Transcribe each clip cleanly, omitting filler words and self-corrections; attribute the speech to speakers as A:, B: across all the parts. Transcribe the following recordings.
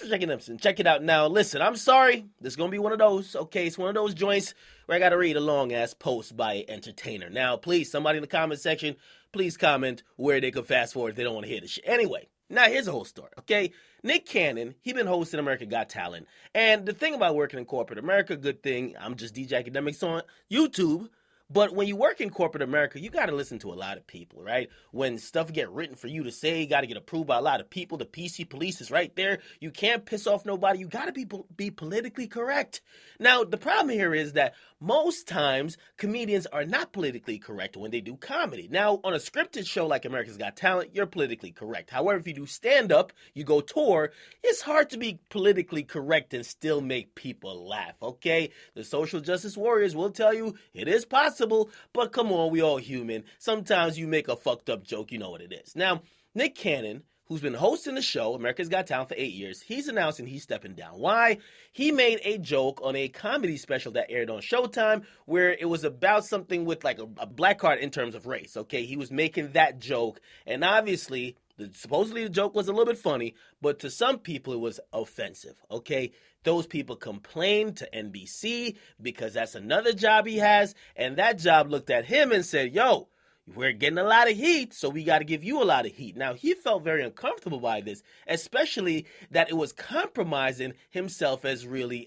A: for checking them. Check it out now. Listen, I'm sorry. This is going to be one of those. Okay, it's one of those joints where I got to read a long-ass post by an entertainer. Now, please, somebody in the comment section, please comment where they could fast forward if they don't want to hear the shit. Anyway, now here's the whole story, okay? Nick Cannon, he been hosting America Got Talent. And the thing about working in corporate America, good thing, I'm just DJ Akademiks on YouTube. But when you work in corporate America, you got to listen to a lot of people, right? When stuff get written for you to say, you got to get approved by a lot of people. The PC police is right there. You can't piss off nobody. You got to be politically correct. Now, the problem here is that most times comedians are not politically correct when they do comedy. Now, on a scripted show like America's Got Talent, you're politically correct. However, if you do stand-up, you go tour, it's hard to be politically correct and still make people laugh, okay? The social justice warriors will tell you it is possible, but come on, we all human. Sometimes you make a fucked up joke, you know what it is. Now, Nick Cannon, who's been hosting the show, America's Got Talent, for 8 years, he's announcing he's stepping down. Why? He made a joke on a comedy special that aired on Showtime where it was about something with like a black card in terms of race, okay? He was making that joke, and obviously, supposedly the joke was a little bit funny, but to some people it was offensive, okay? Those people complained to NBC because that's another job he has, and that job looked at him and said, yo, we're getting a lot of heat, so we got to give you a lot of heat. Now, he felt very uncomfortable by this, especially that it was compromising himself as really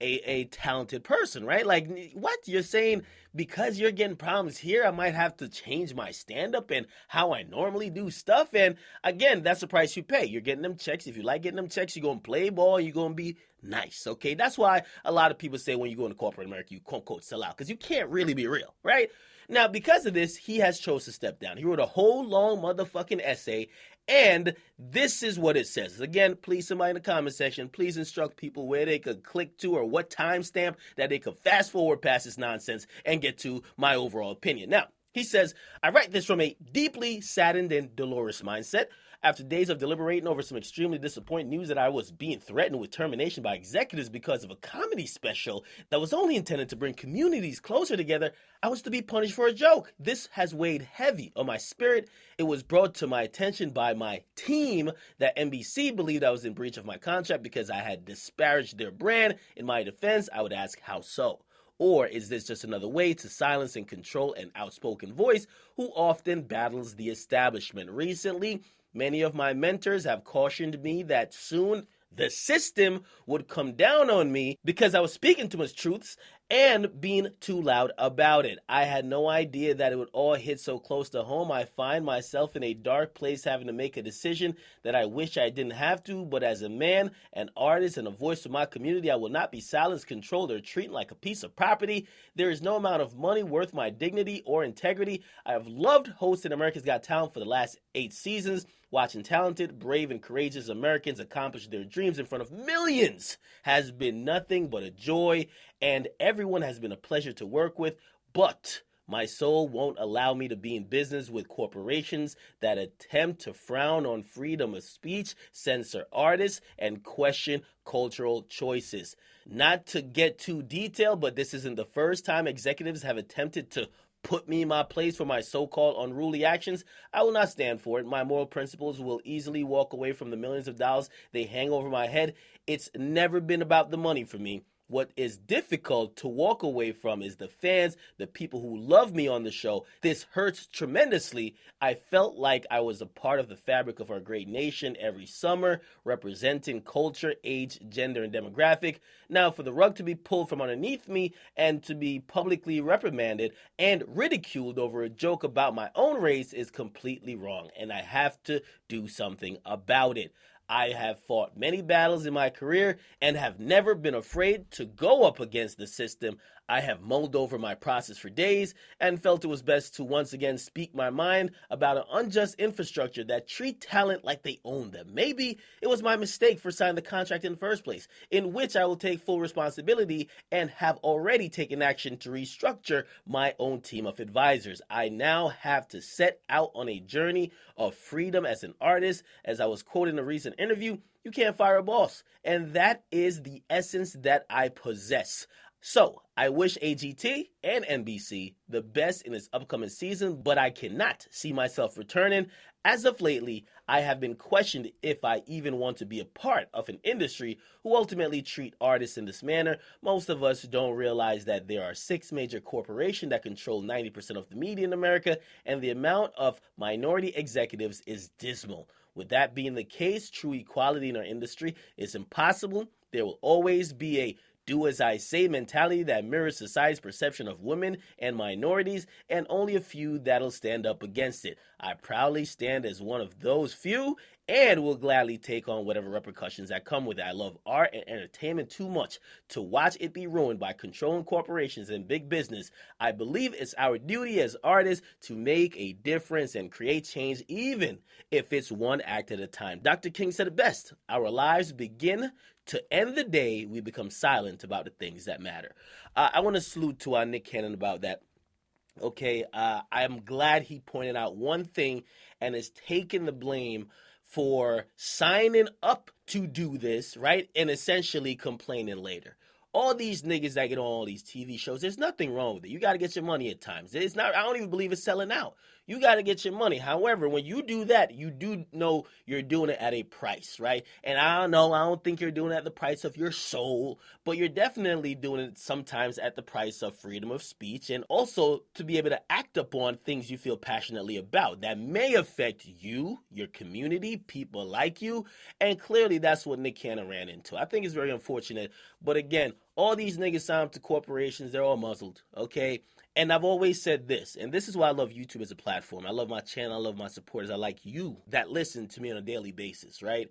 A: a talented person, right? Like, what? You're saying because you're getting problems here, I might have to change my stand-up and how I normally do stuff? And again, that's the price you pay. You're getting them checks. If you like getting them checks, you're going to play ball, you're going to be nice, okay? That's why a lot of people say when you go into corporate America, you quote-unquote sell out, because you can't really be real, right? Now, because of this, he has chose to step down. He wrote a whole long motherfucking essay, and this is what it says. Again, please, somebody in the comment section, please instruct people where they could click to or what timestamp that they could fast forward past this nonsense and get to my overall opinion. Now, he says, I write this from a deeply saddened and dolorous mindset. After days of deliberating over some extremely disappointing news that I was being threatened with termination by executives because of a comedy special that was only intended to bring communities closer together, I was to be punished for a joke. This has weighed heavy on my spirit. It was brought to my attention by my team that NBC believed I was in breach of my contract because I had disparaged their brand. In my defense, I would ask, how so? Or is this just another way to silence and control an outspoken voice who often battles the establishment? Recently, many of my mentors have cautioned me that soon the system would come down on me because I was speaking too much truths and being too loud about it. I had no idea that it would all hit so close to home. I find myself in a dark place having to make a decision that I wish I didn't have to, but as a man, an artist, and a voice for my community, I will not be silenced, controlled, or treated like a piece of property. There is no amount of money worth my dignity or integrity. I have loved hosting America's Got Talent for the last 8 seasons. Watching talented, brave, and courageous Americans accomplish their dreams in front of millions has been nothing but a joy, and everyone has been a pleasure to work with, but my soul won't allow me to be in business with corporations that attempt to frown on freedom of speech, censor artists, and question cultural choices. Not to get too detailed, but this isn't the first time executives have attempted to put me in my place for my so-called unruly actions. I will not stand for it. My moral principles will easily walk away from the millions of dollars they hang over my head. It's never been about the money for me. What is difficult to walk away from is the fans, the people who love me on the show. This hurts tremendously. I felt like I was a part of the fabric of our great nation every summer, representing culture, age, gender, and demographic. Now, for the rug to be pulled from underneath me and to be publicly reprimanded and ridiculed over a joke about my own race is completely wrong, and I have to do something about it. I have fought many battles in my career and have never been afraid to go up against the system. I have mulled over my process for days and felt it was best to once again speak my mind about an unjust infrastructure that treat talent like they own them. Maybe it was my mistake for signing the contract in the first place, in which I will take full responsibility and have already taken action to restructure my own team of advisors. I now have to set out on a journey of freedom as an artist. As I was quoted in a recent interview, you can't fire a boss. And that is the essence that I possess. So, I wish AGT and NBC the best in its upcoming season, but I cannot see myself returning. As of lately, I have been questioned if I even want to be a part of an industry who ultimately treat artists in this manner. Most of us don't realize that there are 6 major corporations that control 90% of the media in America, and the amount of minority executives is dismal. With that being the case, true equality in our industry is impossible. There will always be a do as I say mentality that mirrors society's perception of women and minorities, and only a few that'll stand up against it. I proudly stand as one of those few and will gladly take on whatever repercussions that come with it. I love art and entertainment too much to watch it be ruined by controlling corporations and big business. I believe it's our duty as artists to make a difference and create change, even if it's one act at a time. Dr. King said it best: our lives begin to end the day we become silent about the things that matter. I want to salute to Nick Cannon about that. Okay, I'm glad he pointed out one thing and is taking the blame for signing up to do this, right? And essentially complaining later. All these niggas that get on all these TV shows, there's nothing wrong with it. You got to get your money at times. It's not, I don't even believe it's selling out. You got to get your money. However, when you do that, you do know you're doing it at a price, right? And I don't think you're doing it at the price of your soul, but you're definitely doing it sometimes at the price of freedom of speech, and also to be able to act upon things you feel passionately about that may affect you, your community, people like you, and clearly that's what Nick Cannon ran into. I think it's very unfortunate, but again, all these niggas sign up to corporations, they're all muzzled, okay? And I've always said this, and this is why I love YouTube as a platform. I love my channel, I love my supporters, I like you that listen to me on a daily basis, right?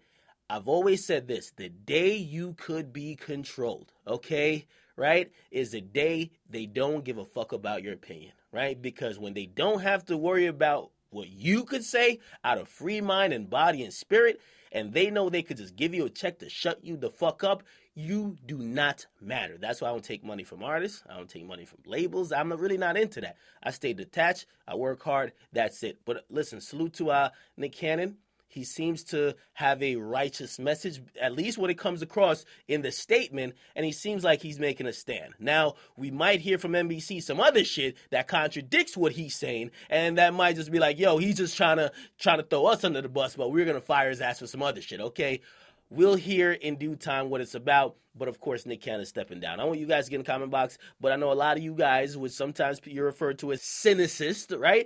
A: I've always said this: the day you could be controlled, okay, right, is the day they don't give a fuck about your opinion, right? Because when they don't have to worry about what you could say out of free mind and body and spirit, and they know they could just give you a check to shut you the fuck up, you do not matter. That's why I don't take money from artists. I don't take money from labels. I'm really not into that. I stay detached. I work hard. That's it. But listen, salute to Nick Cannon. He seems to have a righteous message, at least when it comes across in the statement, and he seems like he's making a stand. Now, we might hear from NBC some other shit that contradicts what he's saying, and that might just be like, yo, he's just trying to throw us under the bus, but we're going to fire his ass for some other shit, okay? We'll hear in due time what it's about, but of course, Nick Cannon is stepping down. I want you guys to get in the comment box, but I know a lot of you guys, which sometimes you're referred to as cynicist, right?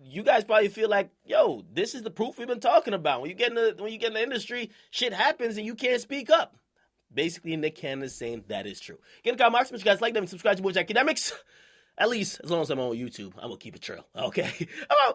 A: You guys probably feel like, yo, this is the proof we've been talking about. When you get in the industry, shit happens and you can't speak up. Basically, Nick Cannon is saying that is true. Get in the comment box, make sure you guys like them and subscribe to Akademiks. At least, as long as I'm on YouTube, I'm going to keep it trail. Okay? I'm out.